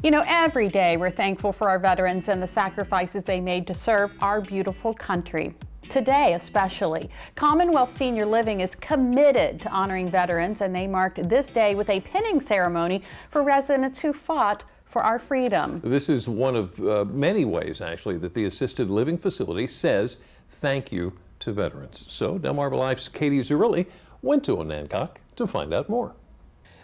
You know, every day we're thankful for our veterans and the sacrifices they made to serve our beautiful country. Today especially, Commonwealth Senior Living is committed to honoring veterans, and they marked this day with a pinning ceremony for residents who fought for our freedom. This is one of many ways, actually, that the assisted living facility says thank you to veterans. So Delmarva Life's Katie Zerilli went to Onancock to find out more.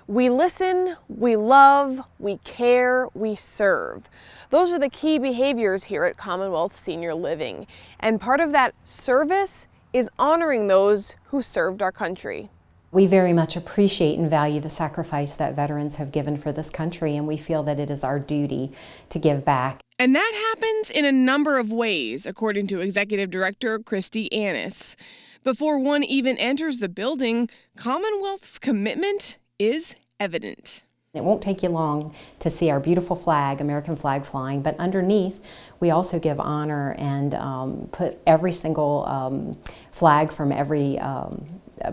We listen, we love, we care, we serve. Those are the key behaviors here at Commonwealth Senior Living. And part of that service is honoring those who served our country. We very much appreciate and value the sacrifice that veterans have given for this country, and we feel that it is our duty to give back. And that happens in a number of ways, according to Executive Director Christy Annis. Before one even enters the building, Commonwealth's commitment is evident. It won't take you long to see our beautiful flag, American flag flying, but underneath we also give honor and put every single flag from every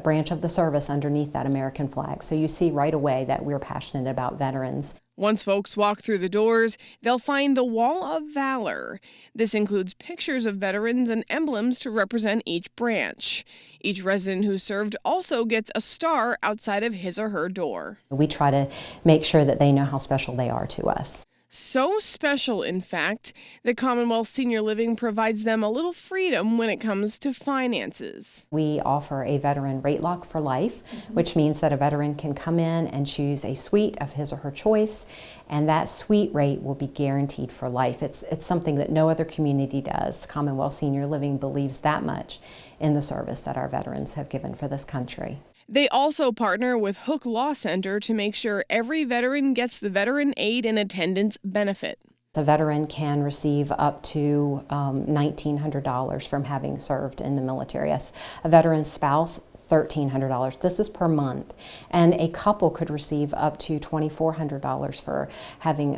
branch of the service underneath that American flag. So you see right away that we're passionate about veterans. Once folks walk through the doors, they'll find the Wall of Valor. This includes pictures of veterans and emblems to represent each branch. Each resident who served also gets a star outside of his or her door. We try to make sure that they know how special they are to us. So special, in fact, that Commonwealth Senior Living provides them a little freedom when it comes to finances. We offer a veteran rate lock for life, which means that a veteran can come in and choose a suite of his or her choice, and that suite rate will be guaranteed for life. It's something that no other community does. Commonwealth Senior Living believes that much in the service that our veterans have given for this country. They also partner with Hook Law Center to make sure every veteran gets the Veteran Aid and Attendance benefit. A veteran can receive up to $1,900 from having served in the military. Yes, a veteran's spouse, $1,300. This is per month, and a couple could receive up to $2,400 for having,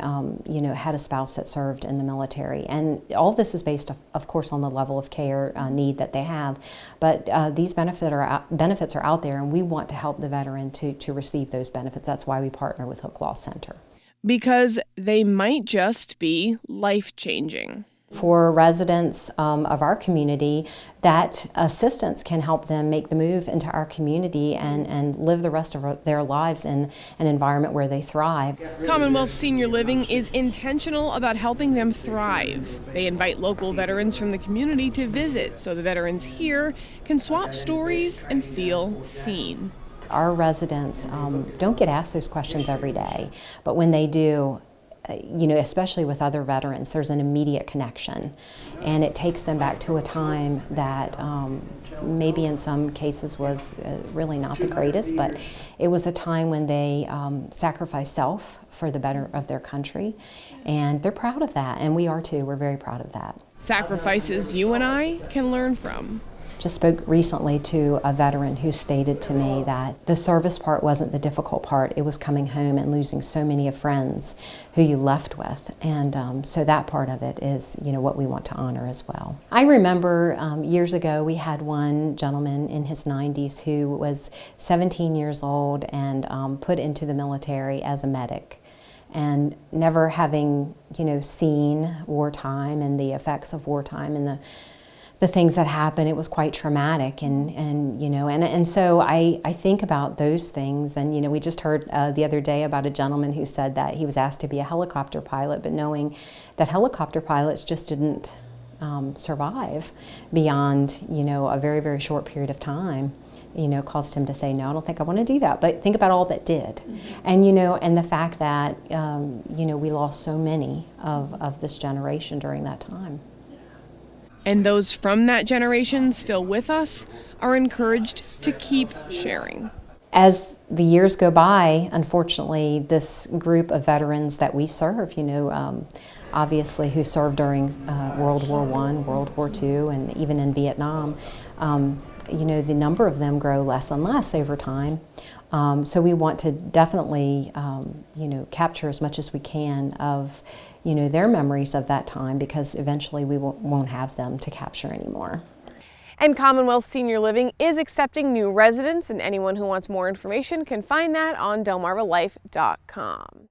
had a spouse that served in the military. And all this is based, of course, on the level of care need that they have. But these benefits are out there, and we want to help the veteran to receive those benefits. That's why we partner with Hook Law Center. Because they might just be life-changing. For residents of our community, that assistance can help them make the move into our community and live the rest of their lives in an environment where they thrive. Commonwealth Senior Living is intentional about helping them thrive. They invite local veterans from the community to visit so the veterans here can swap stories and feel seen. Our residents don't get asked those questions every day, but when they do, especially with other veterans, there's an immediate connection, and it takes them back to a time that maybe in some cases was really not the greatest, but it was a time when they sacrificed self for the better of their country, and they're proud of that, and we are too. We're very proud of that. Sacrifices you and I can learn from. Just spoke recently to a veteran who stated to me that the service part wasn't the difficult part. It was coming home and losing so many of friends who you left with. And so that part of it is, what we want to honor as well. I remember years ago we had one gentleman in his 90s who was 17 years old and put into the military as a medic. And never having, seen wartime and the effects of wartime and the things that happen, it was quite traumatic, and so I think about those things, and we just heard the other day about a gentleman who said that he was asked to be a helicopter pilot, but knowing that helicopter pilots just didn't survive beyond a very, very short period of time, caused him to say, no, I don't think I want to do that. But think about all that did, and and the fact that we lost so many of this generation during that time. And those from that generation still with us are encouraged to keep sharing. As the years go by, unfortunately, this group of veterans that we serve, obviously who served during World War I, World War II, and even in Vietnam, the number of them grow less and less over time. So we want to definitely, capture as much as we can of, their memories of that time, because eventually we won't have them to capture anymore. And Commonwealth Senior Living is accepting new residents, and anyone who wants more information can find that on delmarvalife.com.